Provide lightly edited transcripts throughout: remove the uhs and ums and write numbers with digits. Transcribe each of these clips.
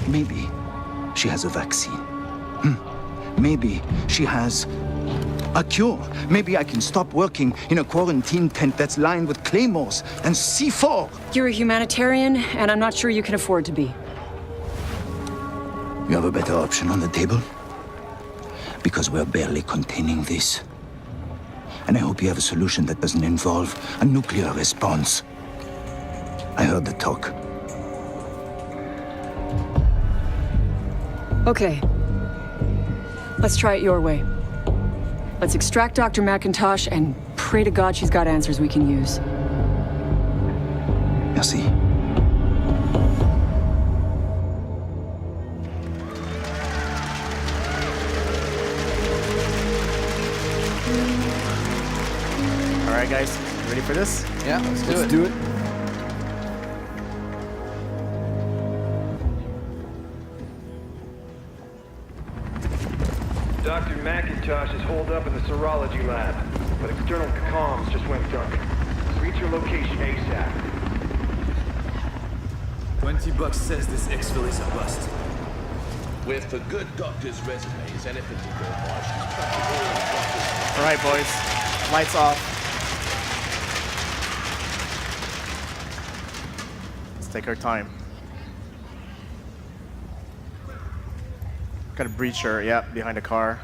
Maybe she has a vaccine. Maybe she has a cure. Maybe I can stop working in a quarantine tent that's lined with claymores and C4. You're a humanitarian, and I'm not sure you can afford to be. You have a better option on the table? Because we're barely containing this. And I hope you have a solution that doesn't involve a nuclear response. I heard the talk. Okay. Let's try it your way. Let's extract Dr. McIntosh and pray to God she's got answers we can use. Merci. All right, guys, ready for this? Yeah, let's Let's do it. Dr. McIntosh is holed up in the serology lab, but external comms just went dark. Reach your location ASAP. $20 says this exfil is a bust. With the good doctor's resumes, anything to go watch. All right, boys, lights off. Let's take our time. Got a breacher, yeah, behind the car.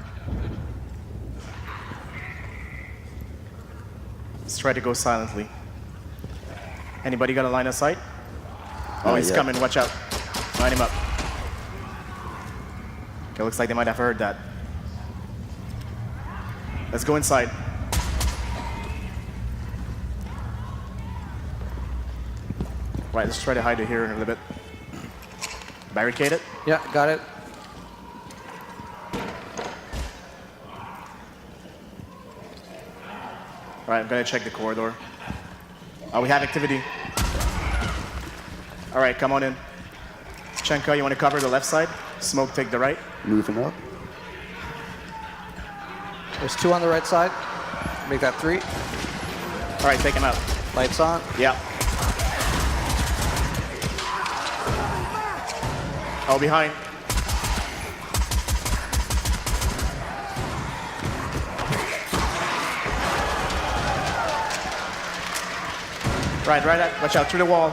Let's try to go silently. Anybody got a line of sight? Oh, he's coming, watch out. Line him up. Okay, looks like they might have heard that. Let's go inside. Right, let's try to hide it here in a little bit. Barricade it? Yeah, got it. All right, I'm gonna check the corridor. Oh, we have activity. All right, come on in. Chenka, you want to cover the left side? Smoke, take the right. Moving up. There's 2 on the right side. Make that 3. All right, take him out. Lights on. Yeah. Oh, behind. Right. Watch out, through the wall.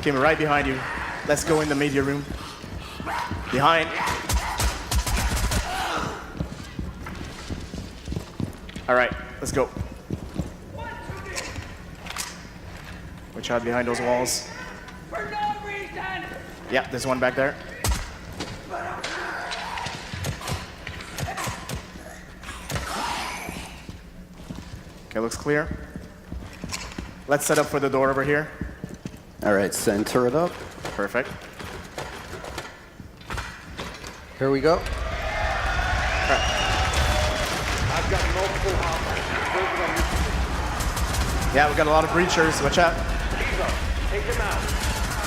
Came right behind you. Let's go in the media room. Behind. All right, let's go. Watch out behind those walls. For no reason! Yeah, there's one back there. Okay, looks clear. Let's set up for the door over here. All right, send turret up. Perfect. Here we go. I've got multiple hoppers. Closing on your position. Yeah, we got a lot of breachers. Watch out. Evo, take them out.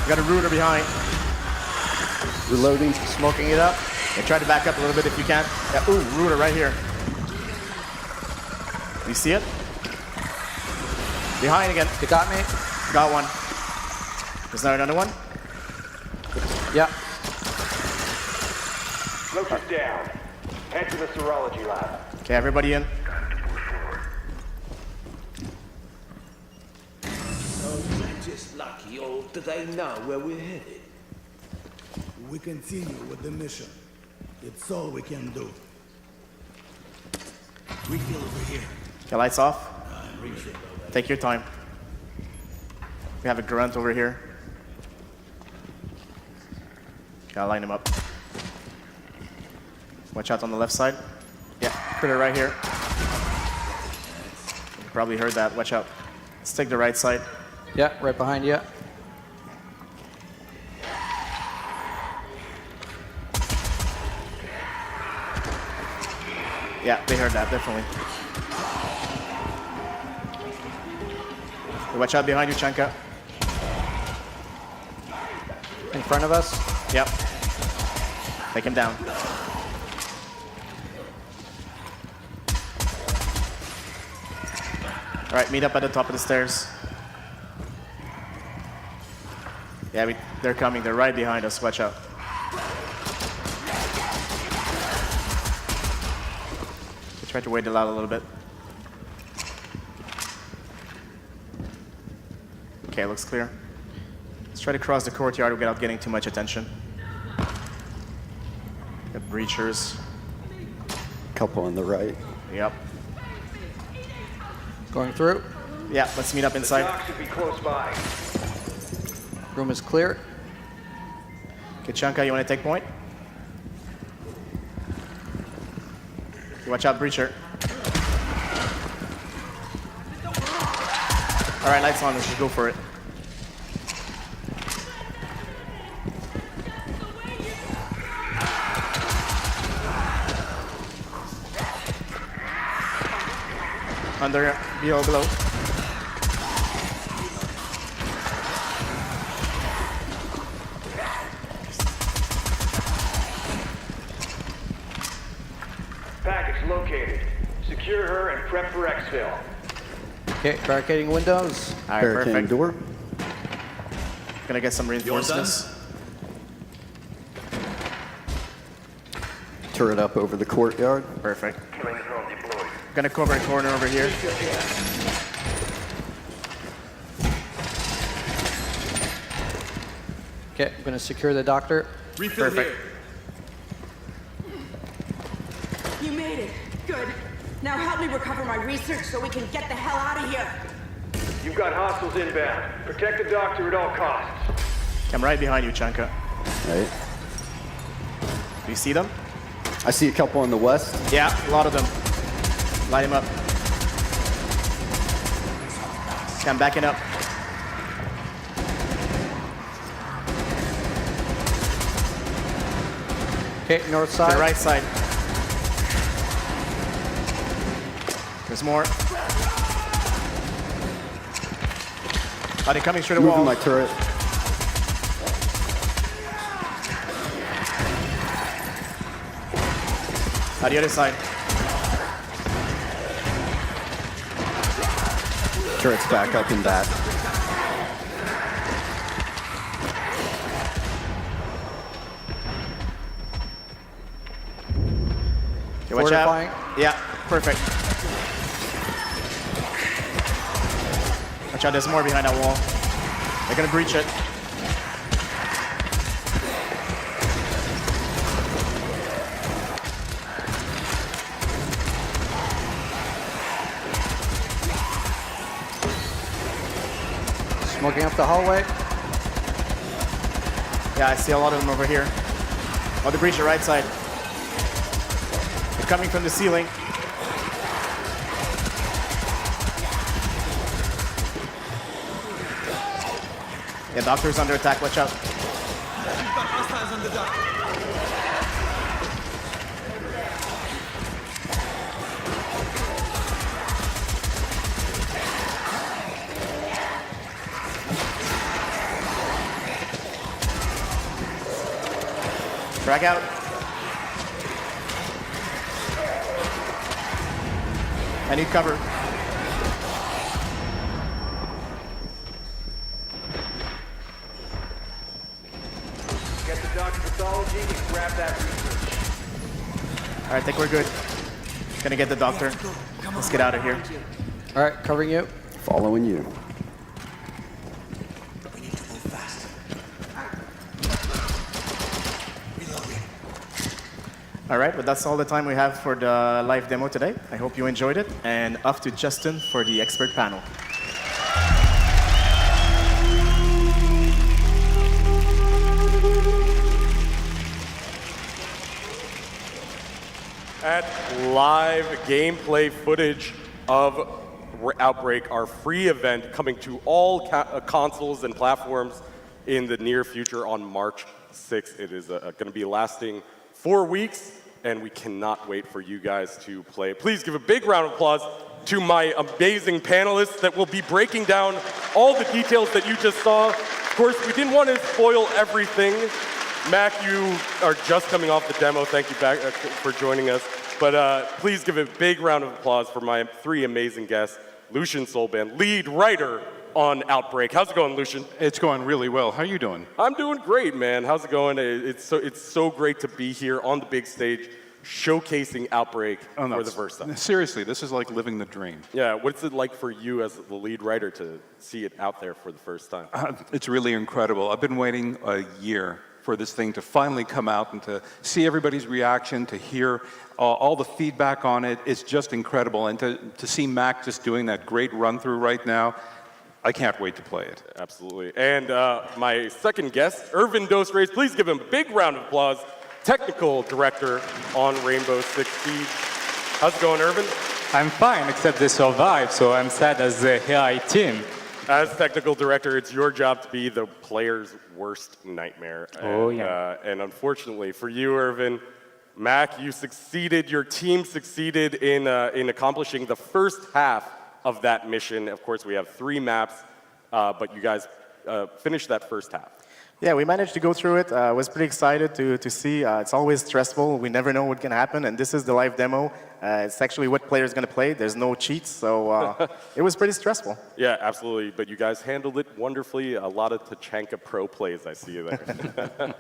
We got a rooter behind. Reloading. Smoking it up. Yeah, try to back up a little bit if you can. Yeah, ooh, rooter right here. You see it? Behind again. You got me? Got one. Is there another one? Yeah. Lurk is down. Head to the serology lab. Okay, everybody in. Oh, we're just lucky, or do they know where we're headed? We continue with the mission. It's all we can do. We kill over here. Okay, lights off. Take your time. We have a grunt over here. Okay, I'll line him up. Watch out on the left side. Yeah, critter right here. You probably heard that. Watch out. Let's take the right side. Yeah, right behind you. Yeah, they heard that, definitely. Watch out behind you, Chanka. In front of us. Yep. Take him down. All right, meet up at the top of the stairs. Yeah, they're coming. They're right behind us. Watch out. Try to wait it out a little bit. Okay, looks clear. Let's try to cross the courtyard without getting too much attention. Got breachers. Couple on the right. Yep. Going through. Yeah, let's meet up The inside. dock should be close by. Room is clear. Okay, Chanka, you want to take point? Watch out, breacher. All right, lights on. Let's just go for it. Under, below. Package located. Secure her and prep for exfil. Okay, barricading windows. All right, Barricading perfect. door. Gonna get some reinforcements. Turret up over the courtyard. Perfect. Killing drone deployed. Gonna cover a corner over here. Okay, I'm gonna secure the doctor. Refill Perfect. here. You made it. Good. Now help me recover my research so we can get the hell out of here. You've got hostiles inbound. Protect the doctor at all costs. I'm right behind you, Chanka. Right. Do you see them? I see a couple on the west. Yeah, a lot of them. Light him up. Okay, I'm backing up. Okay, north To side. the right side. There's more. Are they coming through the Moving wall? my turret. On the other side. Turret's back up in that. Okay, watch out. Fortifying. Yeah, perfect. Watch out, there's more behind that wall. They're gonna breach it. Smoking up the hallway. Yeah, I see a lot of them over here. Oh, the breach, the right side. They're coming from the ceiling. Yeah, doctor's under attack, watch out. Frag out. I need cover. Get the doctor pathology and grab that research. All right, I think we're good. Gonna get the doctor. Let's get out of here. All right, covering you. Following you. All right, but that's all the time we have for the live demo today. I hope you enjoyed it. And off to Justin for the expert panel. At live gameplay footage of Outbreak, our free event coming to all consoles and platforms in the near future on March 6th. It is going to be lasting 4 weeks, and we cannot wait for you guys to play. Please give a big round of applause to my amazing panelists that will be breaking down all the details that you just saw. Of course, we didn't want to spoil everything. Mac, you are just coming off the demo. Thank you back for joining us. But please give a big round of applause for my 3 amazing guests. Lucian Solban, lead writer on Outbreak. How's it going, Lucian? It's going really well. How are you doing? I'm doing great, man. How's it going? It's so great to be here on the big stage, showcasing Outbreak for the first time. Seriously, this is like living the dream. Yeah, what's it like for you as the lead writer to see it out there for the first time? It's really incredible. I've been waiting a year for this thing to finally come out and to see everybody's reaction, to hear all the feedback on it. It's just incredible. And to see Mac just doing that great run-through right now, I can't wait to play it. Absolutely. And my second guest, Irvin Dos Reyes. Please give him a big round of applause. Technical director on Rainbow Six Siege. How's it going, Irvin? I'm fine, except they survived, so I'm sad as the AI team. As technical director, it's your job to be the player's worst nightmare. Oh, and, yeah. And unfortunately for you, Irvin, Mac, you succeeded, your team succeeded in accomplishing the first half of that mission. Of course, we have 3 maps, but you guys finished that first half. Yeah, we managed to go through it. I was pretty excited to see. It's always stressful. We never know what can happen, and this is the live demo. It's actually what player's going to play. There's no cheats, so it was pretty stressful. Yeah, absolutely. But you guys handled it wonderfully. A lot of Tachanka pro plays, I see you there.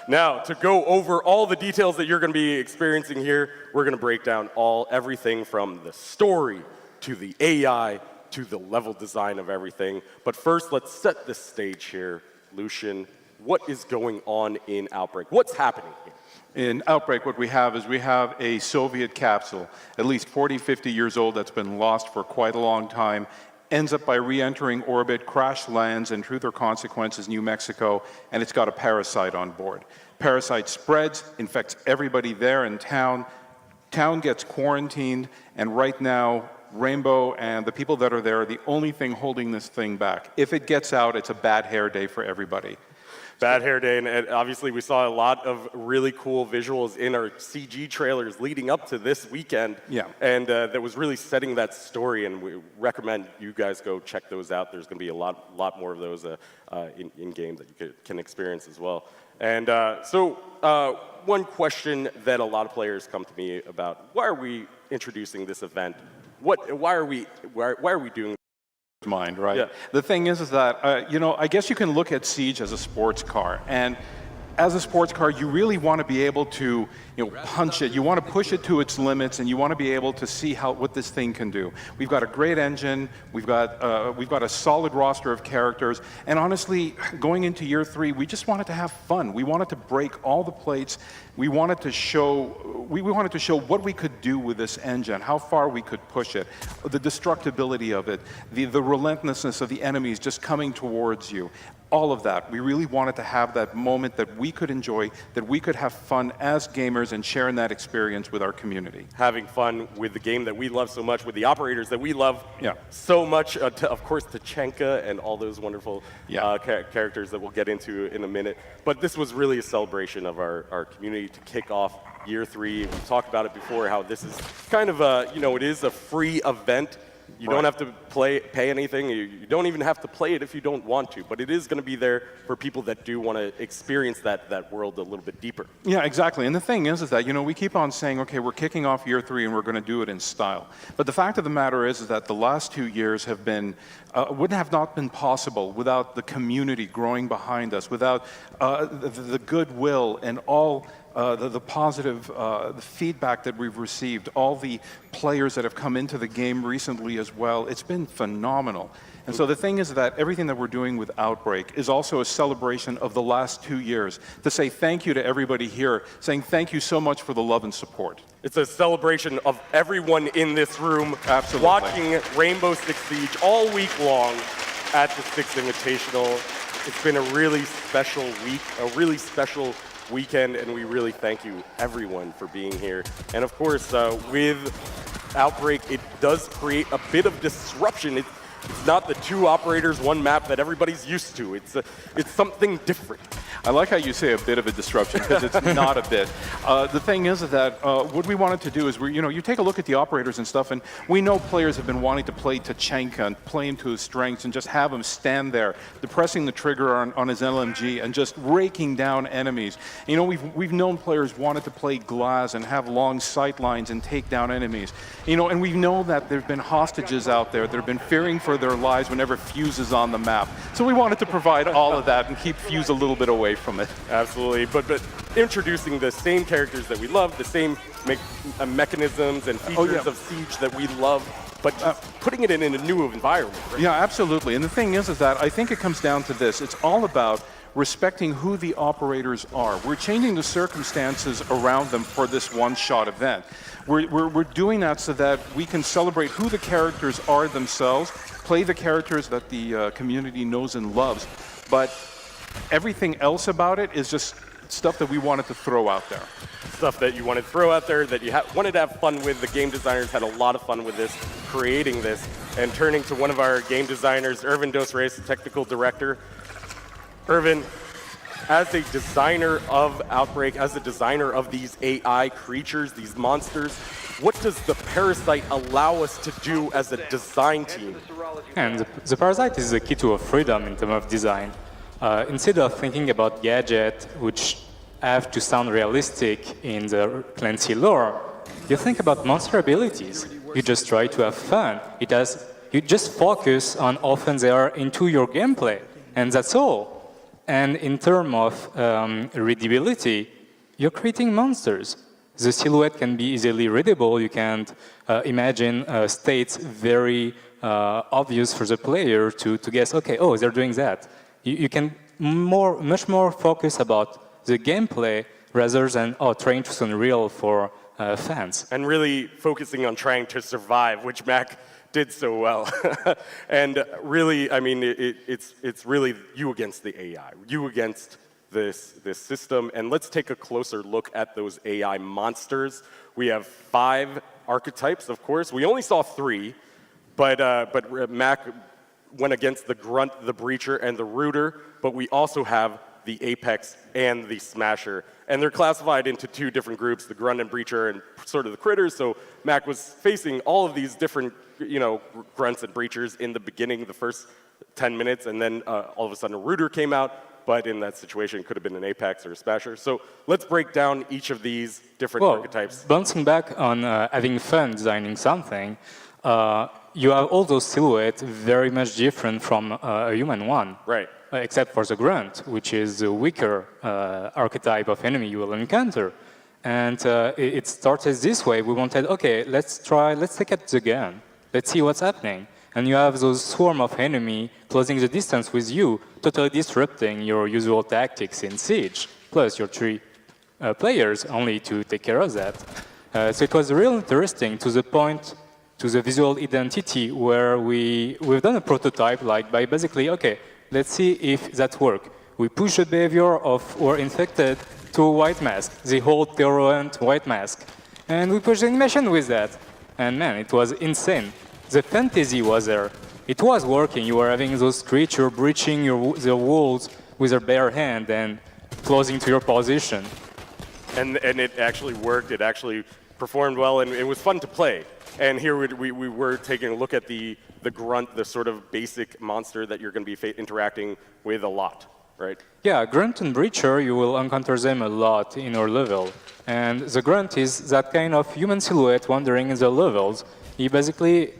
Now, to go over all the details that you're going to be experiencing here, we're going to break down everything from the story to the AI to the level design of everything. But first, let's set the stage here. Lucian, what is going on in Outbreak? What's happening here? In Outbreak, what we have is we have a Soviet capsule, at least 40, 50 years old, that's been lost for quite a long time, ends up by re-entering orbit, crash lands in Truth or Consequences, New Mexico, and it's got a parasite on board. Parasite spreads, infects everybody there in town. Town gets quarantined, and right now, Rainbow and the people that are there are the only thing holding this thing back. If it gets out, it's a bad hair day for everybody. Bad hair day, and obviously we saw a lot of really cool visuals in our CG trailers leading up to this weekend. Yeah. And that was really setting that story, and we recommend you guys go check those out. There's going to be a lot more of those in game that you can experience as well. And so one question that a lot of players come to me about: why are we introducing this event? Why are we doing mind, right? Yeah. The thing is that, you know, I guess you can look at Siege as a sports car, and as a sports car, you really want to be able to, you know, punch it. You want to push it to its limits, and you want to be able to see what this thing can do. We've got a great engine. We've got a solid roster of characters, and honestly, going into year 3, we just wanted to have fun. We wanted to break all the plates. We wanted to show what we could do with this engine, how far we could push it, the destructibility of it, the relentlessness of the enemies just coming towards you. all of that. We really wanted to have that moment that we could enjoy, that we could have fun as gamers and sharing that experience with our community. Having fun with the game that we love so much, with the operators that we love so much, of course, Tachenka and all those wonderful characters that we'll get into in a minute. But this was really a celebration of our community to kick off year 3. We've talked about it before, how this is kind of a, it is a free event. You don't have to pay anything. You don't even have to play it if you don't want to. But it is going to be there for people that do want to experience that world a little bit deeper. Yeah, exactly. And the thing is that, we keep on saying, okay, we're kicking off year 3 and we're going to do it in style. But the fact of the matter is that the last 2 years have been, would have not been possible without the community growing behind us, without the goodwill and all the positive feedback that we've received, all the players that have come into the game recently as well. It's been phenomenal. And so the thing is that everything that we're doing with Outbreak is also a celebration of the last 2 years, to say thank you to everybody here, saying thank you so much for the love and support. It's a celebration of everyone in this room watching Rainbow Six Siege all week long at the Six Invitational. It's been a really special week, a really special weekend, and we really thank you, everyone, for being here. And of course, with Outbreak, it does create a bit of disruption. It's not the 2 operators, 1 map that everybody's used to. It's something different. I like how you say a bit of a disruption, because it's not a bit. The thing is that what we wanted to do is, you take a look at the operators and stuff, and we know players have been wanting to play Tachenka and play him to his strengths and just have him stand there, depressing the trigger on his LMG and just raking down enemies. We've known players wanted to play Glass and have long sight lines and take down enemies. And we know that there've been hostages out there that have been fearing for their lives whenever Fuse is on the map. So we wanted to provide all of that and keep Fuse a little bit away from it. Absolutely, but introducing the same characters that we love, the same mechanisms and features of Siege that we love, but putting it in a new environment. Right? Yeah, absolutely. And the thing is that I think it comes down to this. It's all about respecting who the operators are. We're changing the circumstances around them for this one-shot event. We're doing that so that we can celebrate who the characters are themselves, play the characters that the community knows and loves, but everything else about it is just stuff that we wanted to throw out there. Stuff that you wanted to throw out there, that you wanted to have fun with. The game designers had a lot of fun with this, creating this, and turning to one of our game designers, Irvin Dos Reyes, technical director. Irvin, as a designer of Outbreak, as a designer of these AI creatures, these monsters, what does the Parasite allow us to do as a design team? And the Parasite is the key to freedom in terms of design. Instead of thinking about gadgets which have to sound realistic in the Clancy lore, you think about monster abilities. You just try to have fun. You just focus on how fun they are into your gameplay, and that's all. And in terms of readability, you're creating monsters. The silhouette can be easily readable. You can imagine states very obvious for the player to guess, okay, oh, they're doing that. You can much more focus about the gameplay rather than trying to sound real for fans. And really focusing on trying to survive, which Mac did so well. And really, I mean, it's really you against the AI, you against this system. And let's take a closer look at those AI monsters. We have 5 archetypes, of course. We only saw 3, but Mac went against the Grunt, the Breacher, and the Rooter, but we also have the Apex and the Smasher. And they're classified into 2 different groups, the Grunt and Breacher and sort of the Critters. So Mac was facing all of these different, Grunts and Breachers in the beginning, the first 10 minutes, and then all of a sudden a Rooter came out, but in that situation it could have been an Apex or a Smasher. So let's break down each of these different archetypes. Bouncing back on having fun designing something, you have all those silhouettes very much different from a human one. Right. Except for the Grunt, which is the weaker archetype of enemy you will encounter. And it started this way. We wanted, okay, let's take out the gun. Let's see what's happening. And you have those swarm of enemy closing the distance with you, totally disrupting your usual tactics in Siege. Plus your 3 players only to take care of that. So it was real interesting to the point, to the visual identity where we've done a prototype like by basically, okay, let's see if that works. We push the behavior of our infected to a white mask, the whole Terrorant white mask. And we push the animation with that. And man, it was insane. The fantasy was there. It was working. You were having those creatures breaching the walls with their bare hand and closing to your position. And it actually worked. It actually performed well, and it was fun to play. And here we were taking a look at the grunt, the sort of basic monster that you're going to be interacting with a lot, right? Yeah, Grunt and Breacher, you will encounter them a lot in your level. And the Grunt is that kind of human silhouette wandering in the levels. He basically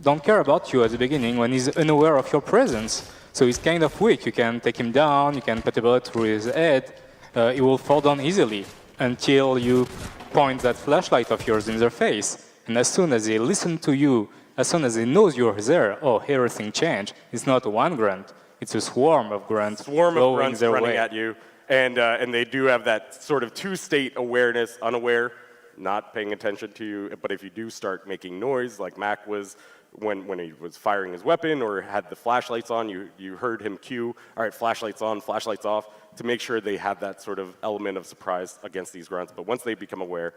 don't care about you at the beginning when he's unaware of your presence. So he's kind of weak. You can take him down, you can put a bullet through his head. He will fall down easily until you point that flashlight of yours in their face. And as soon as they listen to you, as soon as they know you're there, oh, everything changed. It's not one grunt, it's a swarm of grunts. Swarm of grunts running way. at you. And they do have that sort of two-state awareness, unaware, not paying attention to you. But if you do start making noise, like Mac was when he was firing his weapon or had the flashlights on, you heard him cue, all right, flashlights on, flashlights off, to make sure they have that sort of element of surprise against these grunts. But once they become aware,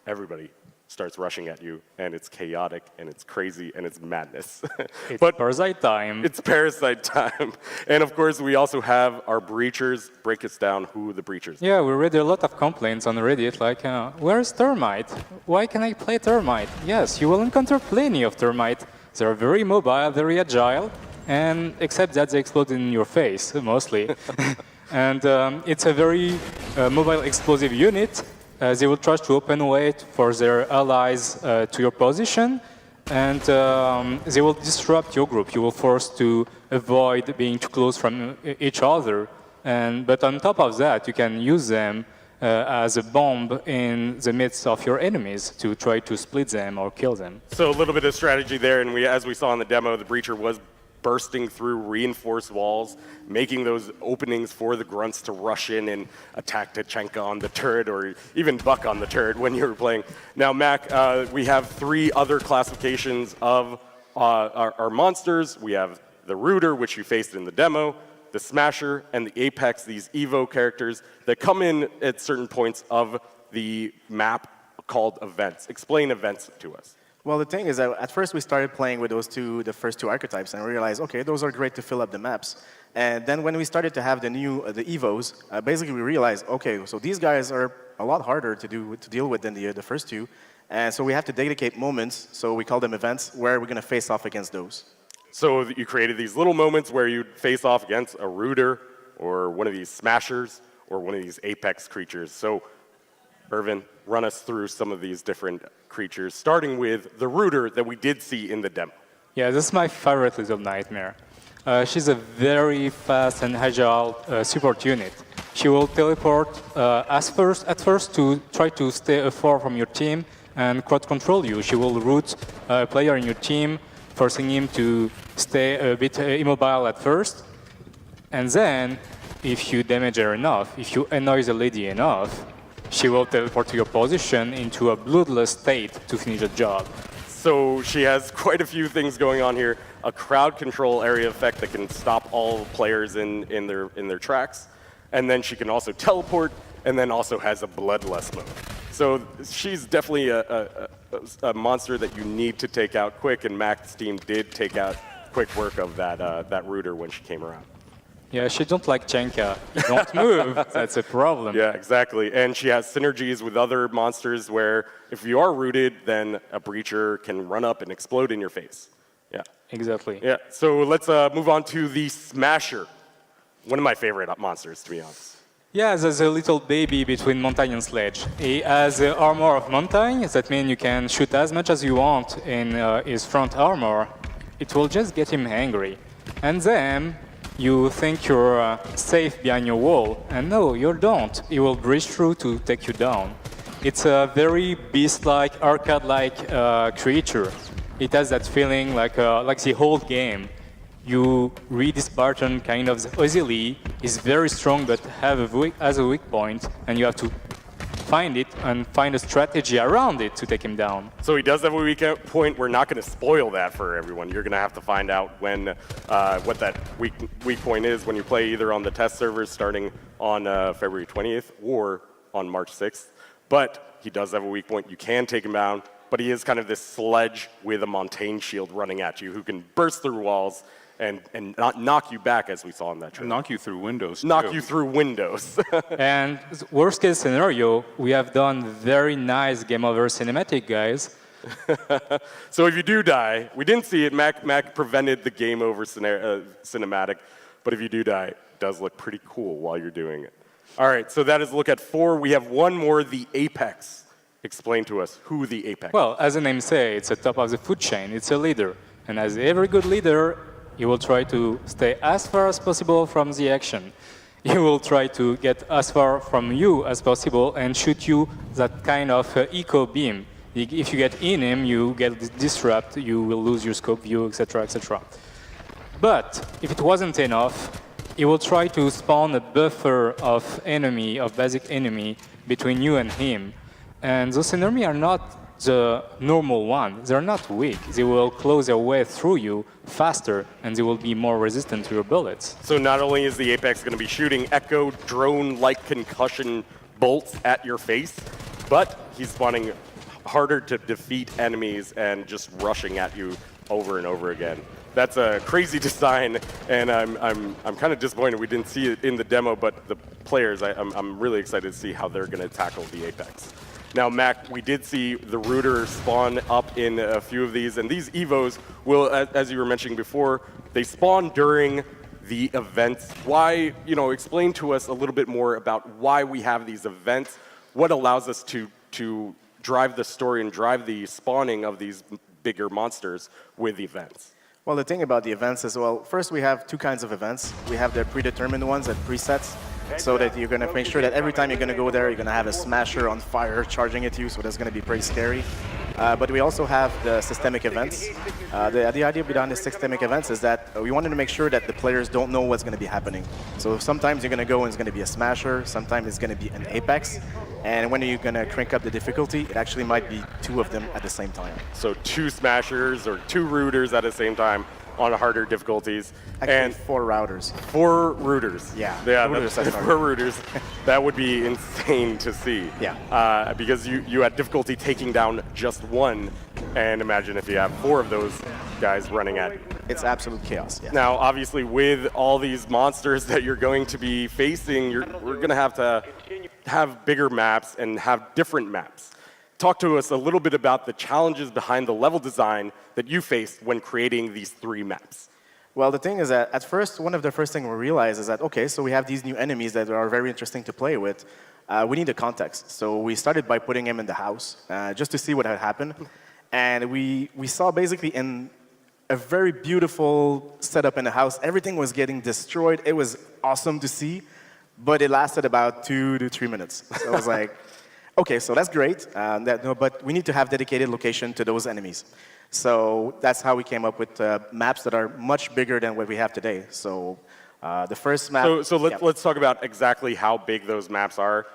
everybody starts rushing at you, and it's chaotic, and it's crazy, and it's madness. It's parasite time. It's parasite time. And of course, we also have our breachers. Break us down who the breachers are. Yeah, we read a lot of complaints on Reddit, like, where's Termite? Why can I play Termite? Yes, you will encounter plenty of Termite. They're very mobile, very agile, and except that they explode in your face, mostly. And it's a very mobile explosive unit. They will try to open way for their allies to your position, and they will disrupt your group. You will force to avoid being too close from each other. But on top of that, you can use them as a bomb in the midst of your enemies to try to split them or kill them. So a little bit of strategy there, and as we saw in the demo, the breacher was bursting through reinforced walls, making those openings for the grunts to rush in and attack Tachenka on the turret, or even Buck on the turret when you were playing. Now, Mac, we have 3 other classifications of our monsters. We have the Rooter, which you faced in the demo, the Smasher, and the Apex, these Evo characters that come in at certain points of the map called events. Explain events to us. Well, the thing is that at first we started playing with the first 2 archetypes, and we realized, okay, those are great to fill up the maps. And then when we started to have the Evos, basically we realized, okay, so these guys are a lot harder to deal with than the first 2. And so we have to dedicate moments, so we call them events, where we're going to face off against those. So you created these little moments where you'd face off against a Rooter, or one of these Smashers, or one of these Apex creatures. So, Irvin, run us through some of these different creatures, starting with the Rooter that we did see in the demo. Yeah, this is my favorite little nightmare. She's a very fast and agile support unit. She will teleport at first to try to stay far from your team and crowd control you. She will root a player in your team, forcing him to stay a bit immobile at first. And then, if you damage her enough, if you annoy the lady enough, she will teleport to your position into a bloodless state to finish the job. So she has quite a few things going on here. A crowd control area effect that can stop all players in their tracks. And then she can also teleport, and then also has a bloodless mode. So she's definitely a monster that you need to take out quick, and Mac's team did take out quick work of that Rooter when she came around. Yeah, she don't like Chenka. You don't move. That's a problem. Yeah, exactly. And she has synergies with other monsters where if you are rooted, then a breacher can run up and explode in your face. Yeah. Exactly. Yeah. So let's move on to the Smasher. One of my favorite monsters, to be honest. Yeah, there's a little baby between Mountain and Sledge. He has the armor of Mountain. That means you can shoot as much as you want in his front armor. It will just get him angry. And then you think you're safe behind your wall, and no, you don't. He will breach through to take you down. It's a very beast-like, arcade-like creature. It has that feeling like the whole game. You read this pattern kind of easily. It's very strong, but has a weak point, and you have to find it and find a strategy around it to take him down. So he does have a weak point. We're not going to spoil that for everyone. You're going to have to find out when what that weak point is when you play either on the test servers starting on February 20th or on March 6th. But he does have a weak point. You can take him down, but he is kind of this sledge with a Montaigne shield running at you who can burst through walls and not knock you back, as we saw in that trailer. Knock you through windows. Knock you through windows. And worst case scenario, we have done very nice game over cinematic, guys. So if you do die, we didn't see it. Mac prevented the game over cinematic, but if you do die, it does look pretty cool while you're doing it. All right, so that is a look at 4. We have one more, the Apex. Explain to us who the Apex. Well, as the name says, it's the top of the food chain. It's a leader, and as every good leader, he will try to stay as far as possible from the action. He will try to get as far from you as possible and shoot you that kind of eco beam. If you get in him, you get disrupt, you will lose your scope view, etc., etc. But if it wasn't enough, he will try to spawn a buffer of basic enemy between you and him. And those enemies are not the normal one. They're not weak. They will close their way through you faster, and they will be more resistant to your bullets. So not only is the Apex going to be shooting echo drone-like concussion bolts at your face, but he's spawning harder to defeat enemies and just rushing at you over and over again. That's a crazy design, and I'm kind of disappointed we didn't see it in the demo, but the players, I'm really excited to see how they're going to tackle the Apex. Now, Mac, we did see the Rooter spawn up in a few of these, and these Evos will, as you were mentioning before, they spawn during the events. Why, explain to us a little bit more about why we have these events, what allows us to drive the story and drive the spawning of these bigger monsters with events. Well, the thing about the events is, well, first we have two kinds of events. We have the predetermined ones and presets, so that you're going to make sure that every time you're going to go there, you're going to have a smasher on fire charging at you, so that's going to be pretty scary. But we also have the systemic events. The idea behind the systemic events is that we wanted to make sure that the players don't know what's going to be happening. So sometimes you're going to go and it's going to be a smasher, sometimes it's going to be an Apex, and when you're going to crank up the difficulty, it actually might be 2 of them at the same time. So 2 smashers or 2 rooters at the same time on harder difficulties. Actually, and 4 routers. 4 rooters. Yeah, that's 4 rooters. That would be insane to see. Yeah. Because you had difficulty taking down just 1, and imagine if you have 4 of those guys running at you. It's absolute chaos. Yeah. Now, obviously, with all these monsters that you're going to be facing, we're going to have bigger maps and have different maps. Talk to us a little bit about the challenges behind the level design that you faced when creating these 3 maps. Well, the thing is that at first, one of the first things we realized is that, okay, so we have these new enemies that are very interesting to play with. We need a context. So we started by putting them in the house just to see what had happened. And we saw basically in a very beautiful setup in the house, everything was getting destroyed. It was awesome to see, but it lasted about 2 to 3 minutes. So I was like, okay, so that's great, but we need to have dedicated location to those enemies. So that's how we came up with maps that are much bigger than what we have today. So the first map... So let's talk about exactly how big those maps are.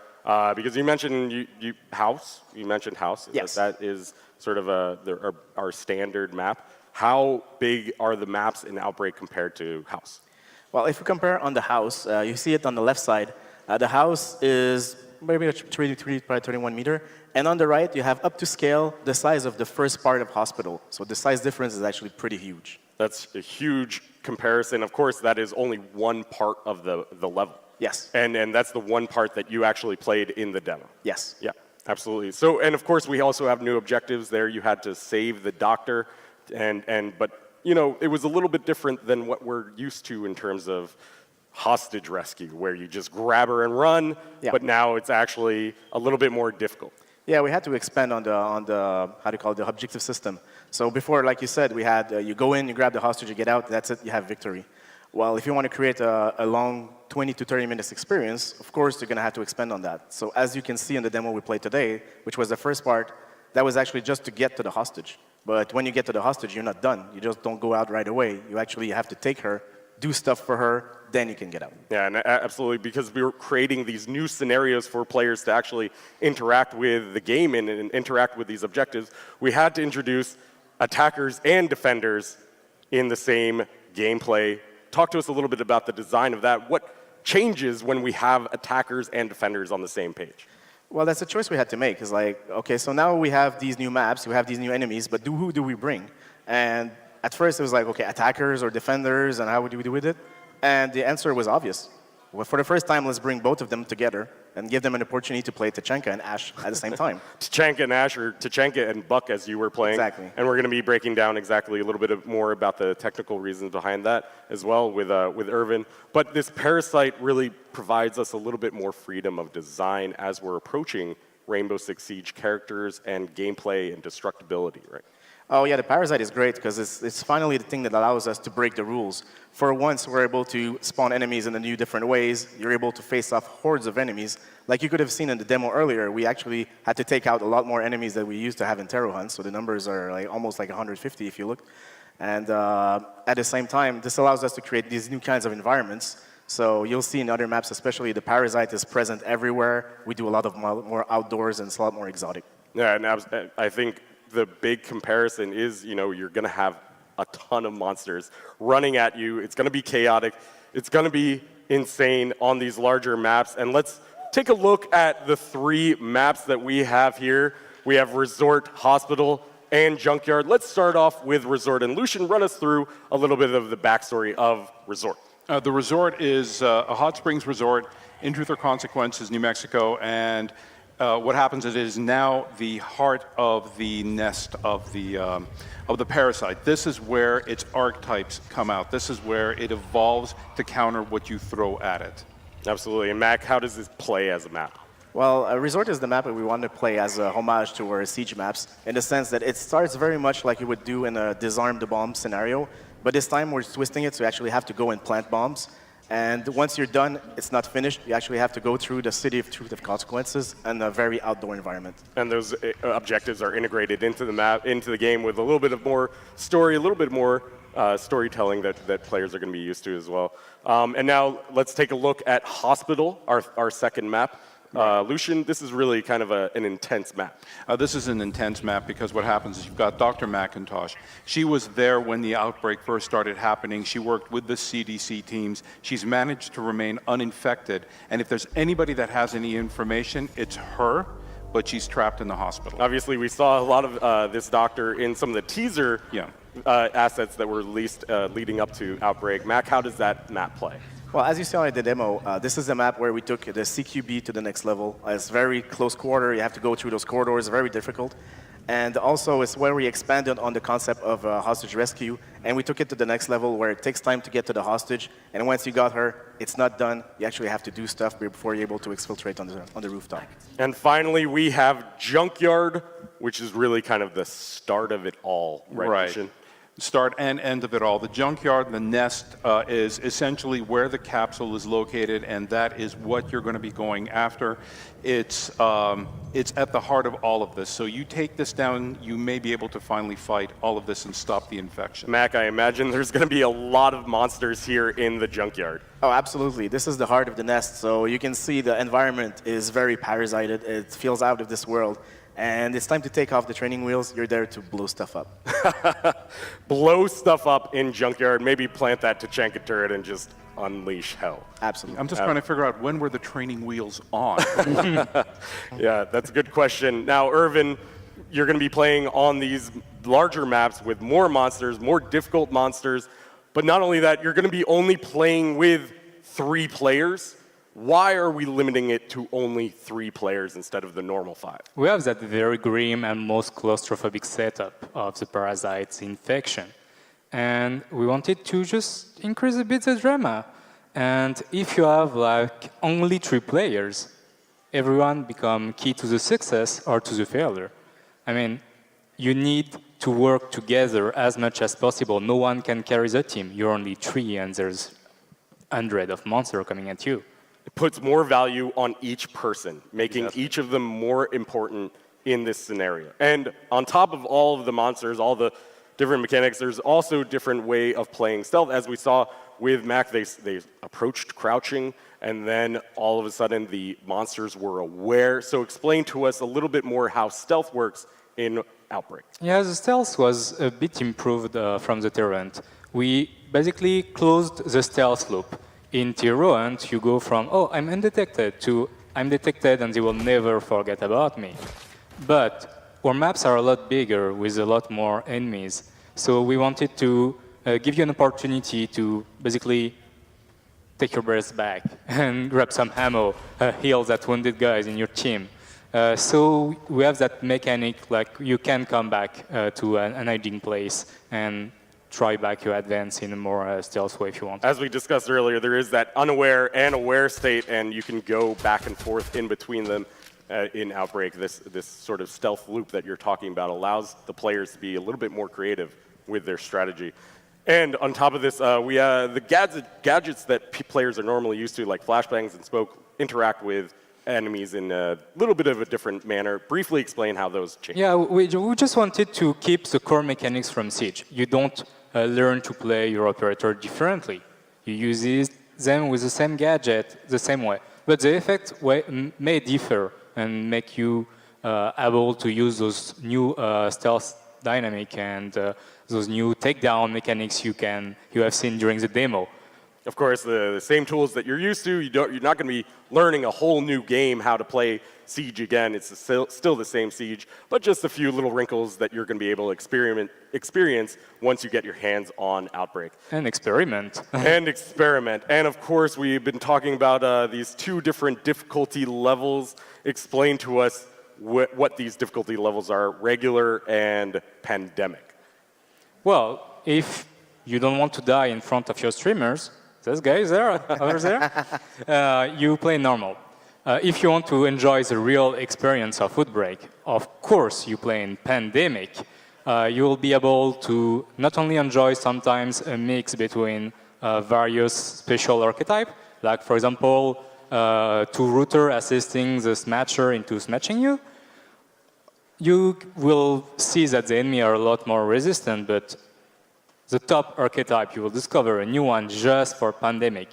Because you mentioned house. You mentioned house. Yes. That is sort of our standard map. How big are the maps in Outbreak compared to house? Well, if you compare on the house, you see it on the left side. The house is maybe 33 by 31 meter. And on the right, you have up to scale the size of the first part of hospital. So the size difference is actually pretty huge. That's a huge comparison. Of course, that is only one part of the level. Yes. And that's the one part that you actually played in the demo. Yes. Yeah, absolutely. So, and of course, we also have new objectives there. You had to save the doctor, but it was a little bit different than what we're used to in terms of hostage rescue, where you just grab her and run. Yeah. But now it's actually a little bit more difficult. Yeah, we had to expand on the how do you call it, the objective system. So before, like you said, we had you go in, you grab the hostage, you get out. That's it. You have victory. Well, if you want to create a long 20 to 30 minutes experience, of course, you're going to have to expand on that. So as you can see in the demo we played today, which was the first part, that was actually just to get to the hostage. But when you get to the hostage, you're not done. You just don't go out right away. You actually have to take her do stuff for her, then you can get out. Yeah, and absolutely, because we were creating these new scenarios for players to actually interact with the game and interact with these objectives, we had to introduce attackers and defenders in the same gameplay. Talk to us a little bit about the design of that. What changes when we have attackers and defenders on the same page? Well, that's a choice we had to make. It's like, okay, so now we have these new maps, we have these new enemies, but who do we bring? And at first it was like, okay, attackers or defenders, and how would we do with it? And the answer was obvious. Well, for the first time, let's bring both of them together and give them an opportunity to play Tachanka and Ash at the same time. Tachanka and Ash, or Tachanka and Buck, as you were playing. Exactly. And we're going to be breaking down exactly a little bit more about the technical reasons behind that as well with Irvin. But this Parasite really provides us a little bit more freedom of design as we're approaching Rainbow Six Siege characters and gameplay and destructibility, right? Oh yeah, the Parasite is great because it's finally the thing that allows us to break the rules. For once, we're able to spawn enemies in a new different ways. You're able to face off hordes of enemies. Like you could have seen in the demo earlier, we actually had to take out a lot more enemies that we used to have in Terror Hunt, so the numbers are like almost like 150 if you look. And at the same time, this allows us to create these new kinds of environments. So you'll see in other maps, especially the Parasite is present everywhere. We do a lot of more outdoors and it's a lot more exotic. Yeah, and I think the big comparison is, you're going to have a ton of monsters running at you. It's going to be chaotic. It's going to be insane on these larger maps. And let's take a look at the 3 maps that we have here. We have Resort, Hospital, and Junkyard. Let's start off with Resort. And Lucian, run us through a little bit of the backstory of Resort. The resort is a hot springs resort in Truth or Consequences, New Mexico, and what happens is it is now the heart of the nest of the Parasite. This is where its archetypes come out. This is where it evolves to counter what you throw at it. Absolutely. And Mac, how does this play as a map? Well, Resort is the map that we wanted to play as a homage to our Siege maps, in the sense that it starts very much like you would do in a disarm the bomb scenario, but this time we're twisting it so you actually have to go and plant bombs. And once you're done, it's not finished. You actually have to go through the City of Truth of Consequences and a very outdoor environment. And those objectives are integrated into the map, into the game with a little bit of more story, a little bit more storytelling that players are going to be used to as well. And now let's take a look at Hospital, our second map. Lucian, this is really kind of an intense map. This is an intense map because what happens is you've got Dr. McIntosh. She was there when the outbreak first started happening. She worked with the CDC teams. She's managed to remain uninfected. And if there's anybody that has any information, it's her, but she's trapped in the hospital. Obviously, we saw a lot of this doctor in some of the teaser assets that were released leading up to Outbreak. Mac, how does that map play? Well, as you saw in the demo, this is a map where we took the CQB to the next level. It's very close quarter. You have to go through those corridors, very difficult. And also, it's where we expanded on the concept of hostage rescue, and we took it to the next level where it takes time to get to the hostage. And once you got her, it's not done. You actually have to do stuff before you're able to exfiltrate on the rooftop. And finally, we have Junkyard, which is really kind of the start of it all, right? Lucian? Start and end of it all. The junkyard, the nest, is essentially where the capsule is located, and that is what you're going to be going after. It's at the heart of all of this. So you take this down, you may be able to finally fight all of this and stop the infection. Mac, I imagine there's going to be a lot of monsters here in the junkyard. Oh, absolutely. This is the heart of the nest. So you can see the environment is very parasited. It feels out of this world. And it's time to take off the training wheels. You're there to blow stuff up. Blow stuff up in Junkyard. Maybe plant that Tachanka turret and just unleash hell. Absolutely. I'm just trying to figure out, when were the training wheels on? Yeah, that's a good question. Now, Irvin, you're going to be playing on these larger maps with more monsters, more difficult monsters. But not only that, you're going to be only playing with 3 players. Why are we limiting it to only 3 players instead of the normal 5? We have that very grim and most claustrophobic setup of the Parasite's infection. And we wanted to just increase a bit the drama. And if you have like only 3 players, everyone become key to the success or to the failure. I mean, you need to work together as much as possible. No one can carry the team. You're only 3 and there's 100 of monsters coming at you. It puts more value on each person, making each of them more important in this scenario. And on top of all of the monsters, all the different mechanics, there's also a different way of playing stealth. As we saw with Mac, they approached crouching, and then all of a sudden the monsters were aware. So explain to us a little bit more how stealth works in Outbreak. Yeah, the stealth was a bit improved from the Tyrant. We basically closed the stealth loop. In Tyrant, you go from, oh, I'm undetected, to I'm detected and they will never forget about me. But our maps are a lot bigger with a lot more enemies. So we wanted to give you an opportunity to basically take your breath back and grab some ammo, heal that wounded guys in your team. So we have that mechanic, like you can come back to an hiding place and try back your advance in a more stealth way if you want. As we discussed earlier, there is that unaware and aware state, and you can go back and forth in between them in Outbreak. This sort of stealth loop that you're talking about allows the players to be a little bit more creative with their strategy. And on top of this, the gadgets that players are normally used to, like flashbangs and smoke, interact with enemies in a little bit of a different manner. Briefly explain how those change. Yeah, we just wanted to keep the core mechanics from Siege. You don't learn to play your operator differently. You use them with the same gadget the same way. But the effect may differ and make you able to use those new stealth dynamic and those new takedown mechanics you have seen during the demo. Of course, the same tools that you're used to, you're not going to be learning a whole new game how to play Siege again. It's still the same Siege, but just a few little wrinkles that you're going to be able to experience once you get your hands on Outbreak. And experiment. And experiment. And of course, we've been talking about these two different difficulty levels. Explain to us what these difficulty levels are, regular and pandemic. Well, if you don't want to die in front of your streamers, those guys there, over there, you play normal. If you want to enjoy the real experience of Outbreak, of course you play in Pandemic. You will be able to not only enjoy sometimes a mix between various special archetypes, like for example, two router assisting the smatcher into smatching you. You will see that the enemy are a lot more resistant, but the top archetype, you will discover a new one just for Pandemic.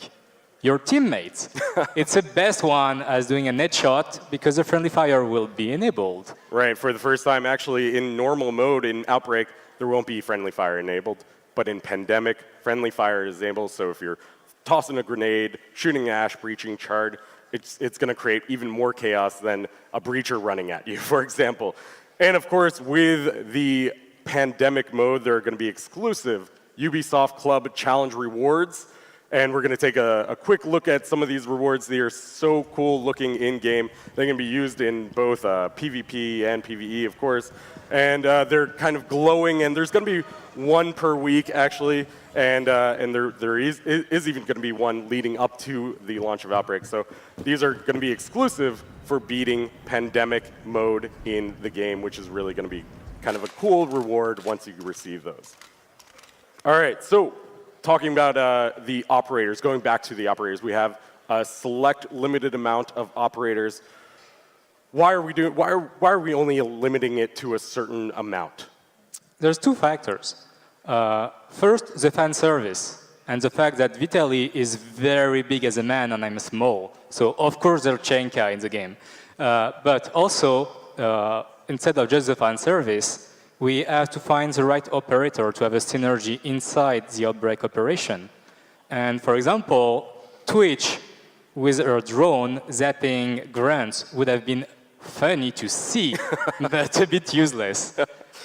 Your teammates. It's the best one as doing a net shot because the friendly fire will be enabled. Right, for the first time actually in normal mode in Outbreak, there won't be friendly fire enabled. But in Pandemic, friendly fire is enabled, so if you're tossing a grenade, shooting ash, breaching, charred, it's going to create even more chaos than a breacher running at you, for example. And of course, with the Pandemic mode, there are going to be exclusive Ubisoft Club Challenge rewards. And we're going to take a quick look at some of these rewards. They are so cool looking in-game. They're going to be used in both PvP and PvE, of course. And they're kind of glowing, and there's going to be one per week, actually. And there is even going to be one leading up to the launch of Outbreak. So these are going to be exclusive for beating Pandemic mode in the game, which is really going to be kind of a cool reward once you receive those. All right, so talking about the operators, going back to the operators, we have a select limited amount of operators. Why are we only limiting it to a certain amount? There's two factors. First, the fan service and the fact that Vitaly is very big as a man and I'm small. So of course there's Chenka in the game. But also, instead of just the fan service, we have to find the right operator to have a synergy inside the Outbreak operation. And for example, Twitch with her drone zapping grunts would have been funny to see, but a bit useless.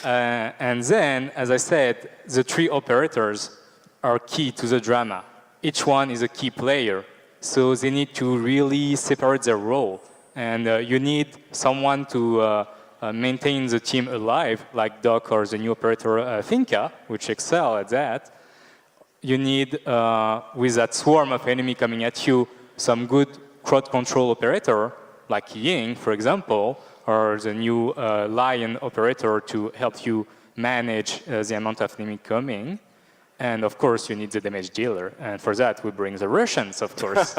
And then, as I said, the three operators are key to the drama. Each one is a key player, so they need to really separate their role. And you need someone to maintain the team alive, like Doc or the new operator Finca, which excel at that. You need, with that swarm of enemy coming at you, some good crowd control operator, like Ying, for example, or the new Lion operator to help you manage the amount of enemy coming. And of course, you need the damage dealer. And for that, we bring the Russians, of course.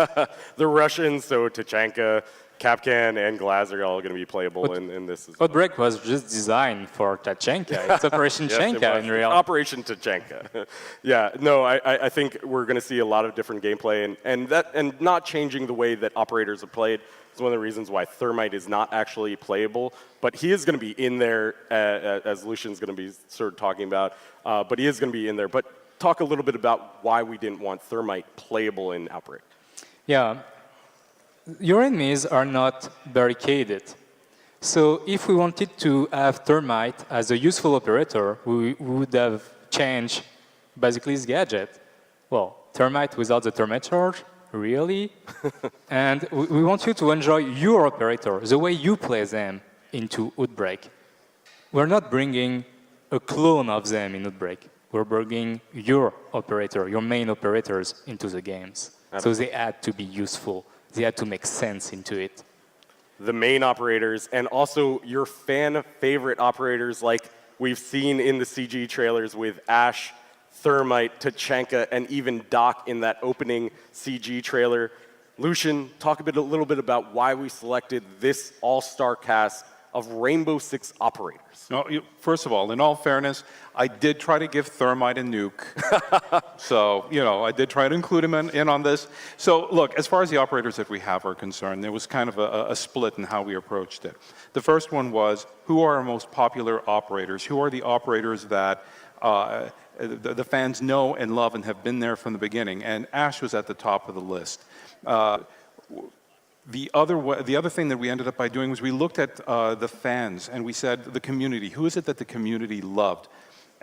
The Russians, so Tachanka, Kapkan and Glaz are all going to be playable in this as well. Outbreak was just designed for Tachenka. It's Operation Yes, it Chenka was. in real. Operation Tachenka. Yeah, no, I think we're going to see a lot of different gameplay, and not changing the way that operators are played is one of the reasons why Thermite is not actually playable. But he is going to be in there, as Lucian's going to be sort of talking about. But he is going to be in there. But talk a little bit about why we didn't want Thermite playable in Outbreak. Yeah. Your enemies are not barricaded. So if we wanted to have Thermite as a useful operator, we would have changed basically his gadget. Well, Thermite without the Thermite charge? Really? And we want you to enjoy your operator, the way you play them into Outbreak. We're not bringing a clone of them in Outbreak. We're bringing your operator, your main operators into the games. So they had to be useful. They had to make sense into it. The main operators, and also your fan favorite operators like we've seen in the CG trailers with Ash, Thermite, Tachenka, and even Doc in that opening CG trailer. Lucian, talk a little bit about why we selected this all-star cast of Rainbow Six operators. No, first of all, in all fairness, I did try to give Thermite a nuke. So, I did try to include him in on this. So, look, as far as the operators that we have are concerned, there was kind of a split in how we approached it. The first one was, who are our most popular operators? Who are the operators that the fans know and love and have been there from the beginning? And Ash was at the top of the list. The other thing that we ended up by doing was we looked at the fans and we said the community. Who is it that the community loved?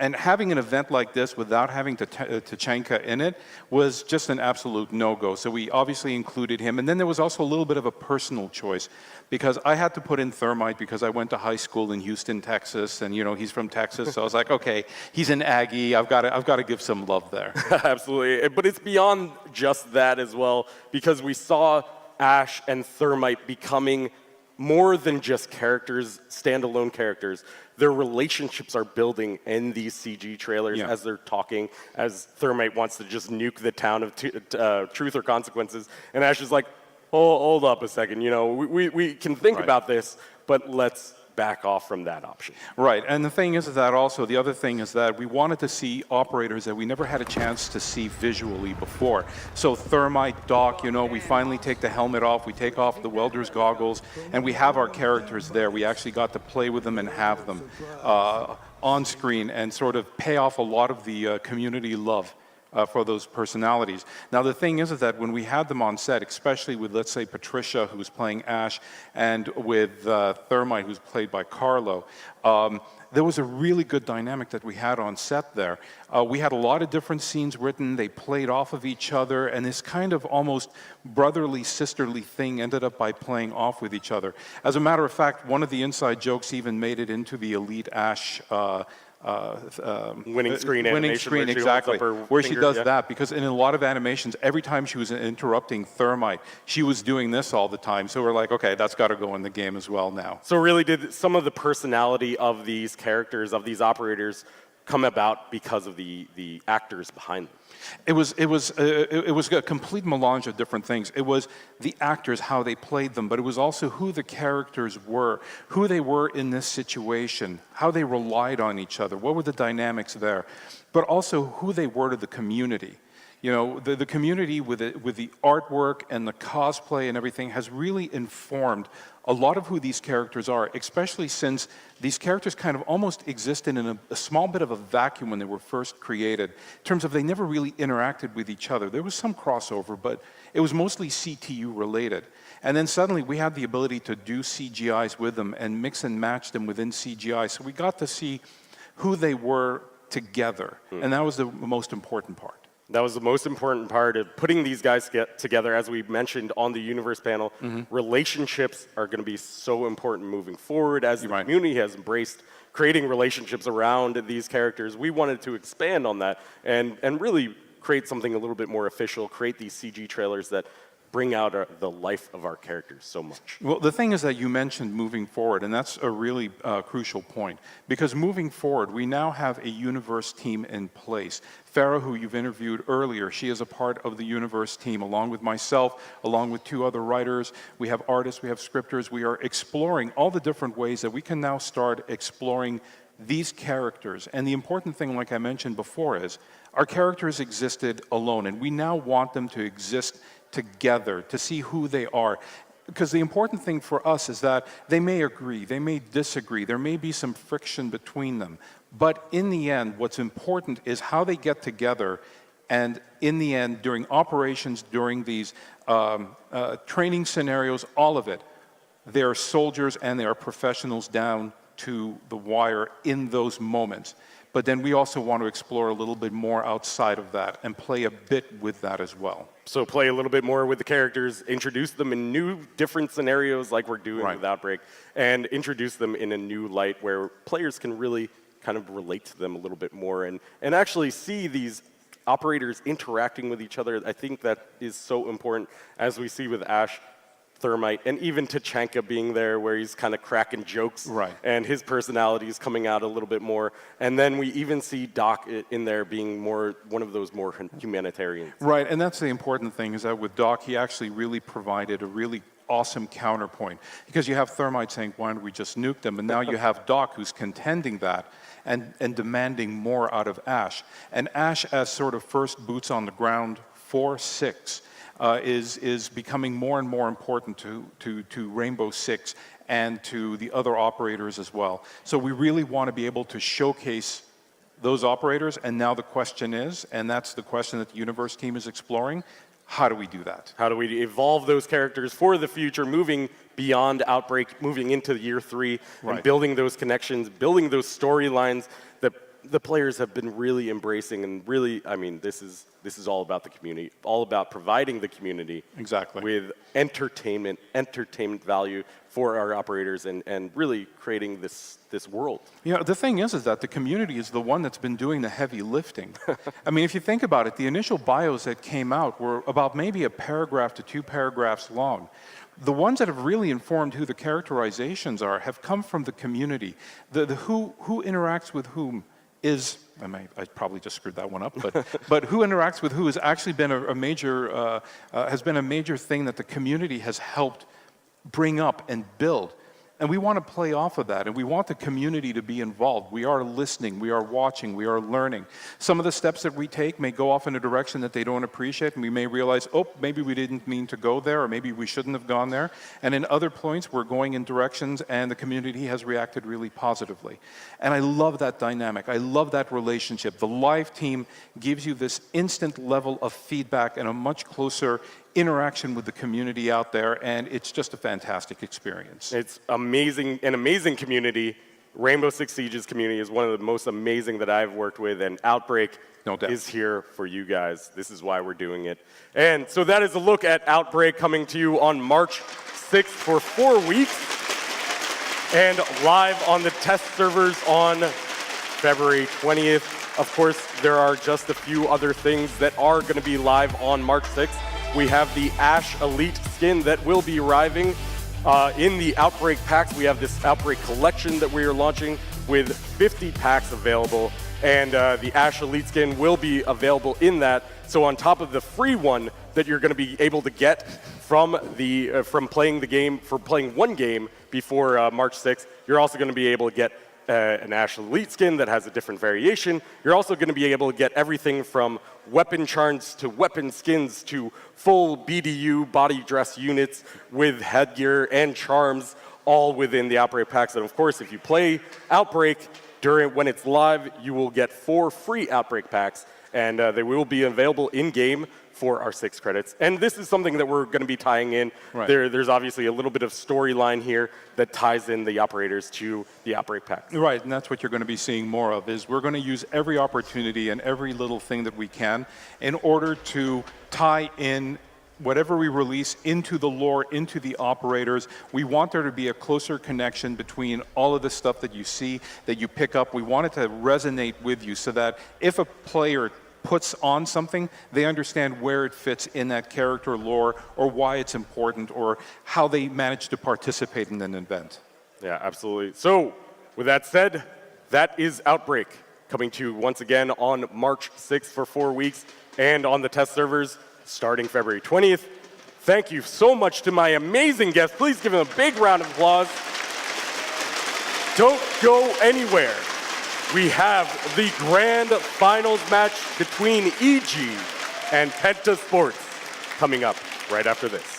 And having an event like this without having Tachenka in it was just an absolute no-go. So we obviously included him. And then there was also a little bit of a personal choice because I had to put in Thermite because I went to high school in Houston, Texas, and he's from Texas. So I was like, okay, he's an Aggie. I've got to give some love there. Absolutely, but it's beyond just that as well because we saw Ash and Thermite becoming more than just characters, standalone characters. Their relationships are building in these CG trailers as they're talking, as Thermite wants to just nuke the town of Truth or Consequences. And Ash is like, hold up a second, we can think about this, but let's back off from that option. Right, and the thing is that also, the other thing is that we wanted to see operators that we never had a chance to see visually before. So Thermite, Doc, we finally take the helmet off, we take off the welder's goggles, and we have our characters there. We actually got to play with them and have them on screen and sort of pay off a lot of the community love for those personalities. Now the thing is that when we had them on set, especially with, let's say, Patricia, who's playing Ash, and with Thermite, who's played by Carlo, there was a really good dynamic that we had on set there. We had a lot of different scenes written, they played off of each other, and this kind of almost brotherly, sisterly thing ended up by playing off with each other. As a matter of fact, one of the inside jokes even made it into the Elite Ash winning screen animation exactly, where she does that, because in a lot of animations, every time she was interrupting Thermite, she was doing this all the time. So we're like, okay, that's got to go in the game as well now. So really, did some of the personality of these characters, of these operators, come about because of the actors behind them? It was a complete melange of different things. It was the actors, how they played them, but it was also who the characters were, who they were in this situation, how they relied on each other, what were the dynamics there, but also who they were to the community. The community with the artwork and the cosplay and everything has really informed a lot of who these characters are, especially since these characters kind of almost existed in a small bit of a vacuum when they were first created, in terms of they never really interacted with each other. There was some crossover, but it was mostly CTU related. And then suddenly we had the ability to do CGIs with them and mix and match them within CGI. So we got to see who they were together, and that was the most important part. That was the most important part of putting these guys together, as we mentioned on the Universe panel. Relationships are going to be so important moving forward as the community has embraced creating relationships around these characters. We wanted to expand on that and really create something a little bit more official, create these CG trailers that bring out the life of our characters so much. Well, the thing is that you mentioned moving forward, and that's a really crucial point. Because moving forward, we now have a universe team in place. Farah, who you've interviewed earlier, she is a part of the universe team, along with myself, along with 2 other writers. We have artists, we have scripters. We are exploring all the different ways that we can now start exploring these characters. And the important thing, like I mentioned before, is our characters existed alone, and we now want them to exist together, to see who they are. Because the important thing for us is that they may agree, they may disagree, there may be some friction between them. But in the end, what's important is how they get together, and in the end, during operations, during these training scenarios, all of it, they are soldiers and they are professionals down to the wire in those moments. But then we also want to explore a little bit more outside of that and play a bit with that as well. So play a little bit more with the characters, introduce them in new, different scenarios like we're doing with Outbreak, and introduce them in a new light where players can really kind of relate to them a little bit more and actually see these operators interacting with each other. I think that is so important, as we see with Ash, Thermite, and even Tachanka being there, where he's kind of cracking jokes, and his personality is coming out a little bit more. And then we even see Doc in there being more one of those more humanitarians. Right, and that's the important thing, is that with Doc, he actually really provided a really awesome counterpoint. Because you have Thermite saying, why don't we just nuke them? And now you have Doc who's contending that and demanding more out of Ash. And Ash, as sort of first boots on the ground for 6, is becoming more and more important to Rainbow Six and to the other operators as well. So we really want to be able to showcase those operators, and now the question is, and that's the question that the Universe team is exploring, how do we do that? How do we evolve those characters for the future, moving beyond Outbreak, moving into year 3, and building those connections, building those storylines that the players have been really embracing, and really, I mean, this is all about the community, all about providing the community with entertainment value for our operators, and really creating this world. You know, the thing is that the community is the one that's been doing the heavy lifting. I mean, if you think about it, the initial bios that came out were about maybe a paragraph to 2 paragraphs long. The ones that have really informed who the characterizations are have come from the community. The who interacts with whom is, I probably just screwed that one up, but who interacts with who has actually been a major thing that the community has helped bring up and build. And we want to play off of that, and we want the community to be involved. We are listening, we are watching, we are learning. Some of the steps that we take may go off in a direction that they don't appreciate, and we may realize, oh, maybe we didn't mean to go there, or maybe we shouldn't have gone there. And in other points, we're going in directions, and the community has reacted really positively. And I love that dynamic. I love that relationship. The live team gives you this instant level of feedback and a much closer interaction with the community out there, and it's just a fantastic experience. It's amazing, an amazing community. Rainbow Six Siege's community is one of the most amazing that I've worked with, and Outbreak is here for you guys. This is why we're doing it. And so that is a look at Outbreak, coming to you on March 6th for 4 weeks, and live on the test servers on February 20th. Of course, there are just a few other things that are going to be live on March 6th. We have the Ash Elite skin that will be arriving in the Outbreak packs. We have this Outbreak collection that we are launching with 50 packs available, and the Ash Elite skin will be available in that. So on top of the free one that you're going to be able to get from playing the game, for playing one game before March 6th, you're also going to be able to get an Ash Elite skin that has a different variation. You're also going to be able to get everything from weapon charms to weapon skins to full BDU body dress units with headgear and charms, all within the Outbreak packs. And of course, if you play Outbreak when it's live, you will get 4 free Outbreak packs, and they will be available in-game for our 6 credits. And this is something that we're going to be tying in. There's obviously a little bit of storyline here that ties in the operators to the Outbreak pack. Right, and that's what you're going to be seeing more of, is we're going to use every opportunity and every little thing that we can in order to tie in whatever we release into the lore, into the operators. We want there to be a closer connection between all of the stuff that you see, that you pick up. We want it to resonate with you, so that if a player puts on something, they understand where it fits in that character lore or why it's important or how they manage to participate in an event. Yeah, absolutely. So, with that said, that is Outbreak, coming to you once again on March 6th for 4 weeks and on the test servers starting February 20th. Thank you so much to my amazing guests. Please give them a big round of applause. Don't go anywhere. We have the grand finals match between EG and Penta Sports coming up right after this.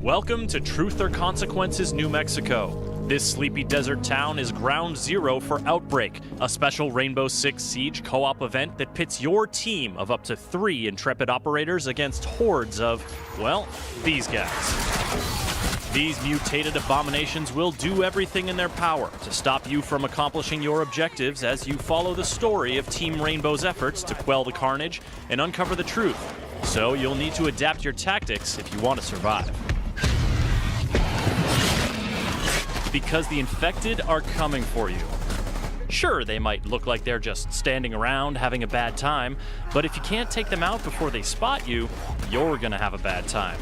Welcome to Truth or Consequences, New Mexico. This sleepy desert town is ground zero for Outbreak, a special Rainbow Six Siege co-op event that pits your team of up to 3 intrepid operators against hordes of, well, these guys. These mutated abominations will do everything in their power to stop you from accomplishing your objectives as you follow the story of Team Rainbow's efforts to quell the carnage and uncover the truth. So you'll need to adapt your tactics if you want to survive. Because the infected are coming for you. Sure, they might look like they're just standing around having a bad time, but if you can't take them out before they spot you, you're gonna have a bad time.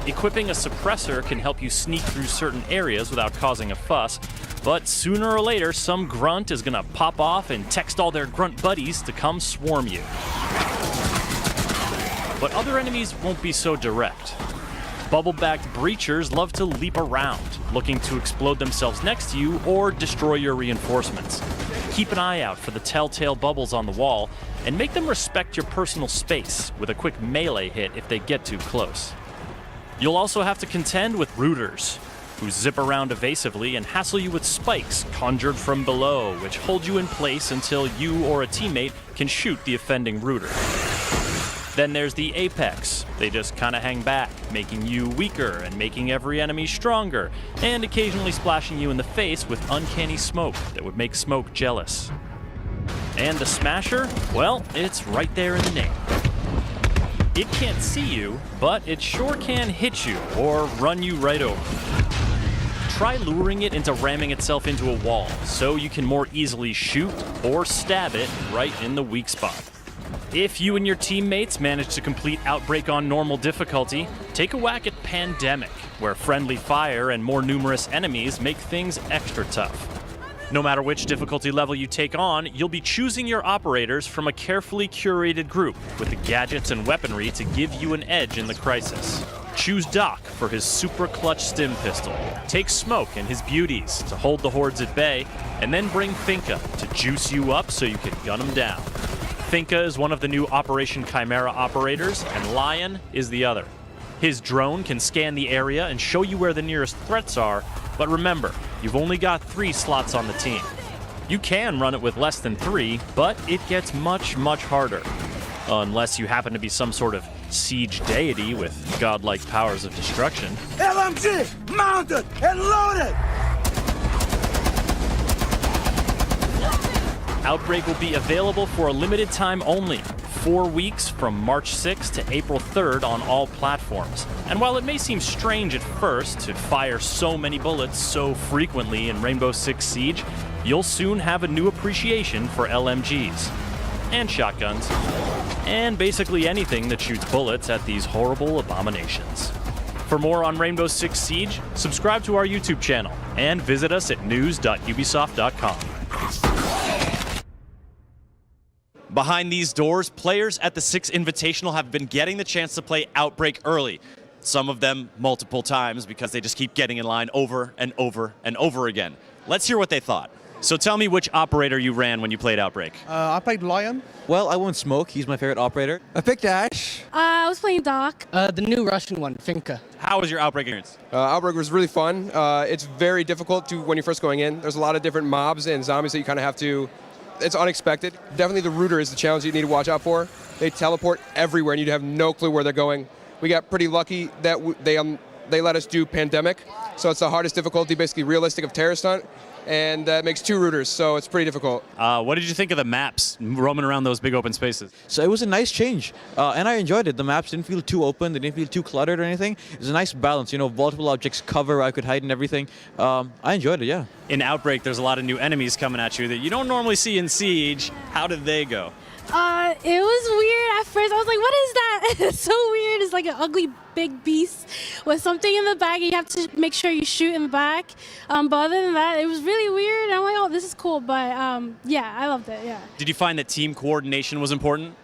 Equipping a suppressor can help you sneak through certain areas without causing a fuss, but sooner or later, some grunt is gonna pop off and text all their grunt buddies to come swarm you. But other enemies won't be so direct. Bubble-backed breachers love to leap around, looking to explode themselves next to you or destroy your reinforcements. Keep an eye out for the telltale bubbles on the wall, and make them respect your personal space with a quick melee hit if they get too close. You'll also have to contend with rooters, who zip around evasively and hassle you with spikes conjured from below, which hold you in place until you or a teammate can shoot the offending rooter. Then there's the Apex. They just kind of hang back, making you weaker and making every enemy stronger, and occasionally splashing you in the face with uncanny smoke that would make Smoke jealous. And the Smasher? Well, it's right there in the name. It can't see you, but it sure can hit you or run you right over. Try luring it into ramming itself into a wall so you can more easily shoot or stab it right in the weak spot. If you and your teammates manage to complete Outbreak on normal difficulty, take a whack at Pandemic, where friendly fire and more numerous enemies make things extra tough. No matter which difficulty level you take on, you'll be choosing your operators from a carefully curated group with the gadgets and weaponry to give you an edge in the crisis. Choose Doc for his super clutch stim pistol. Take Smoke and his beauties to hold the hordes at bay, and then bring Finka to juice you up so you can gun them down. Finka is one of the new Operation Chimera operators, and Lion is the other. His drone can scan the area and show you where the nearest threats are, but remember, you've only got 3 slots on the team. You can run it with less than 3, but it gets much, much harder. Unless you happen to be some sort of siege deity with godlike powers of destruction. LMG, mounted and loaded! Outbreak will be available for a limited time only, 4 weeks from March 6th to April 3rd on all platforms. And while it may seem strange at first to fire so many bullets so frequently in Rainbow Six Siege, you'll soon have a new appreciation for LMGs. And shotguns. and basically anything that shoots bullets at these horrible abominations. For more on Rainbow Six Siege, subscribe to our YouTube channel and visit us at news.ubisoft.com. Behind these doors, players at the Six Invitational have been getting the chance to play Outbreak early. Some of them multiple times because they just keep getting in line over and over and over again. Let's hear what they thought. So tell me which operator you ran when you played Outbreak. I played Lion. Well, I went Smoke. He's my favorite operator. I picked Ash. I was playing Doc. The new Russian one, Finka. How was your Outbreak experience? Outbreak was really fun. It's very difficult when you're first going in. There's a lot of different mobs and zombies that you kind of have to... It's unexpected. Definitely the Rooter is the challenge you need to watch out for. They teleport everywhere and you have no clue where they're going. We got pretty lucky that they let us do Pandemic. So it's the hardest difficulty, basically realistic of Terrorist Hunt. And that makes 2 rooters, so it's pretty difficult. What did you think of the maps roaming around those big open spaces? So it was a nice change, and I enjoyed it. The maps didn't feel too open, they didn't feel too cluttered or anything. It was a nice balance, you know, multiple objects, cover, I could hide and everything. I enjoyed it, yeah. In Outbreak, there's a lot of new enemies coming at you that you don't normally see in Siege. How did they go? It was weird at first. I was like, what is that? It's so weird. It's like an ugly big beast with something in the back. You have to make sure you shoot in the back. But other than that, it was really weird. I'm like, oh, this is cool. But yeah, I loved it, yeah. Did you find that team coordination was important?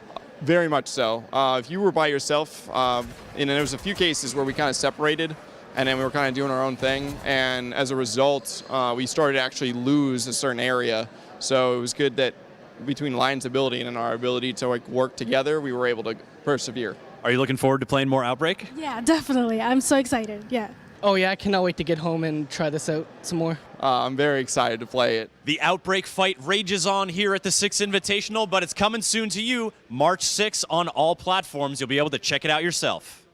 Very much so. If you were by yourself, and there was a few cases where we kind of separated, and then we were kind of doing our own thing. And as a result, we started to actually lose a certain area. So it was good that between Lion's ability and our ability to work together, we were able to persevere. Are you looking forward to playing more Outbreak? Yeah, definitely. I'm so excited, yeah. Oh yeah, I cannot wait to get home and try this out some more. I'm very excited to play it. The Outbreak fight rages on here at the Six Invitational, but it's coming soon to you, March 6th on all platforms. You'll be able to check it out yourself.